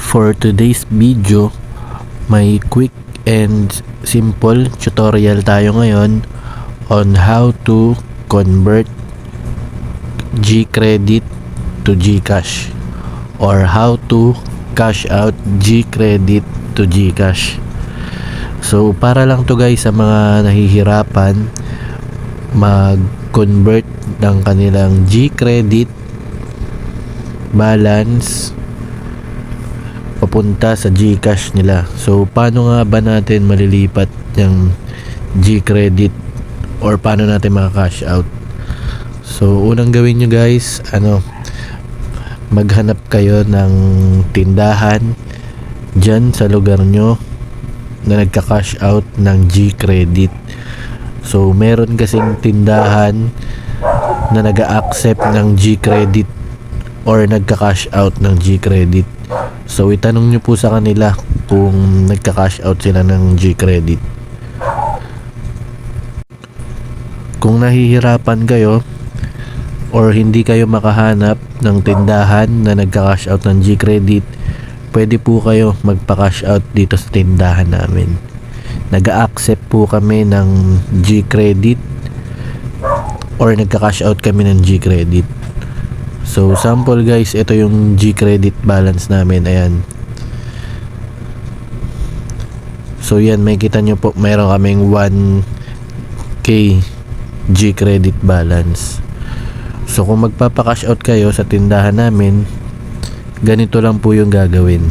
For today's video, may quick and simple tutorial tayo ngayon on how to convert G-Credit to GCash or how to cash out G-Credit to GCash. So para lang to guys sa mga nahihirapan mag-convert ng kanilang G-Credit balance papunta sa GCash nila. So paano nga ba natin malilipat yung G-Credit or paano natin maka-cash out? So unang gawin nyo guys, maghanap kayo ng tindahan dyan sa lugar nyo na nagka-cash out ng G-Credit. So meron kasing tindahan na nag-a-accept ng G-Credit or nagka-cash out ng G-Credit. So itanong nyo po sa kanila kung nagka-cash out sila ng G-Credit. Kung nahihirapan kayo or hindi kayo makahanap ng tindahan na nagka-cash out ng G-Credit, pwede po kayo magpa-cash out dito sa tindahan namin. Nag-a-accept po kami ng G-Credit or nagka-cash out kami ng G-Credit. So sample guys, ito yung G-Credit balance namin. Ayan. So yan, makikita nyo po mayroon kaming 1k G-Credit balance. So kung magpapa-cash out kayo sa tindahan namin, ganito lang po yung gagawin.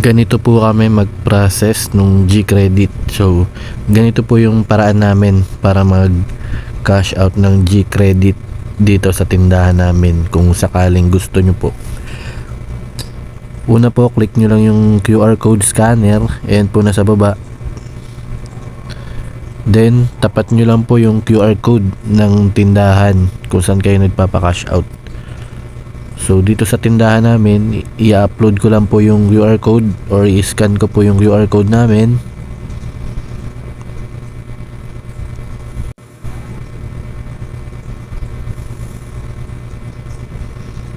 Ganito po kami mag-process nung G-Credit. So ganito po yung paraan namin para mag-cash out ng G-Credit dito sa tindahan namin kung sakaling gusto nyo po. Una po, click nyo lang yung QR code scanner. Ayan po nasa baba. Then tapat nyo lang po yung QR code ng tindahan kung saan kayo nagpapa-cash out. So dito sa tindahan namin, i-upload ko lang po yung QR code or i-scan ko po yung QR code namin.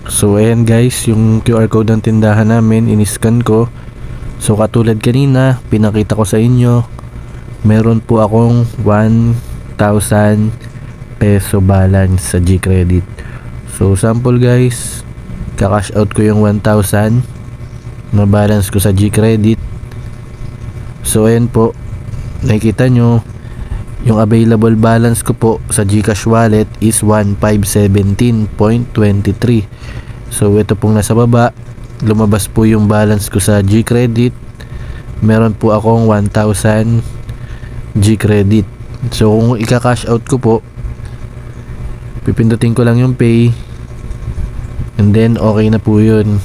So ayan guys, yung QR code ng tindahan namin, in-scan ko. So katulad kanina, pinakita ko sa inyo, meron po akong 1,000 peso balance sa G-Credit. So sample guys, kakash out ko yung 1,000 na balance ko sa G-Credit. So ayan po, nakikita nyo, yung available balance ko po sa GCash wallet is 1,517.23. So ito pong nasa baba, lumabas po yung balance ko sa G-Credit. Meron po akong 1,000 G-Credit. So kung ika-cash out ko po, pipindutin ko lang yung pay and then okay na po yun.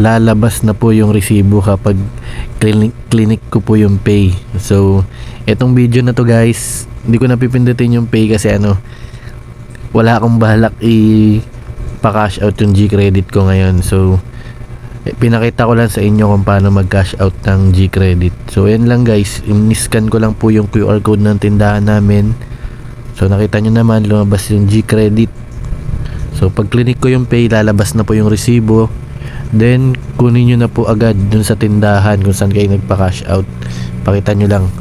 Lalabas na po yung resibo kapag clinic ko po yung pay. So etong video na to guys, hindi ko na pipindutin yung pay kasi wala akong balak i-pa-cash out yung G-Credit ko ngayon. So pinakita ko lang sa inyo kung paano mag-cash out ng G-Credit. So yan lang guys, in-scan ko lang po yung QR code ng tindahan namin. So nakita nyo naman, lumabas yung G-Credit. So pag clinic ko yung pay, lalabas na po yung resibo. Then kunin nyo na po agad dun sa tindahan kung saan kayo nagpa-cash out. Pakita nyo lang.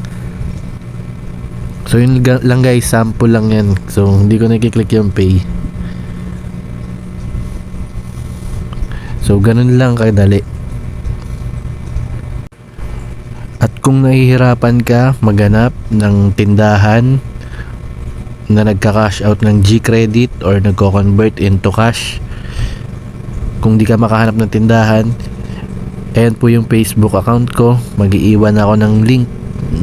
So yun lang guys, sample lang yan. So hindi ko nakiklik yung pay. So ganun lang kadali. At kung nahihirapan ka maghanap ng tindahan na nagka-cash out ng G-Credit or nagko-convert into cash, kung di ka makahanap ng tindahan, ayan po yung Facebook account ko. Mag-iiwan ako ng link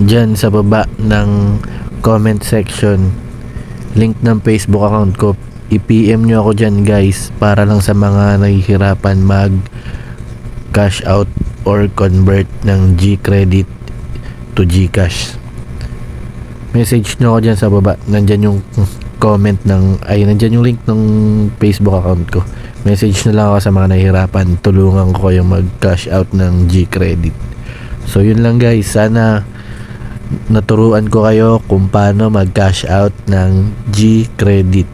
dyan sa baba ng comment section, link ng Facebook account ko. I-PM nyo ako dyan guys, para lang sa mga nahihirapan mag cash out or convert ng G-Credit to GCash. Message nyo ako dyan sa baba, nandyan yung comment nandyan yung link ng Facebook account ko. Message na lang ako sa mga nahihirapan, tulungan ko yung mag cash out ng G-Credit. So yun lang guys, sana naturuan ko kayo kung paano mag cash out ng G-Credit.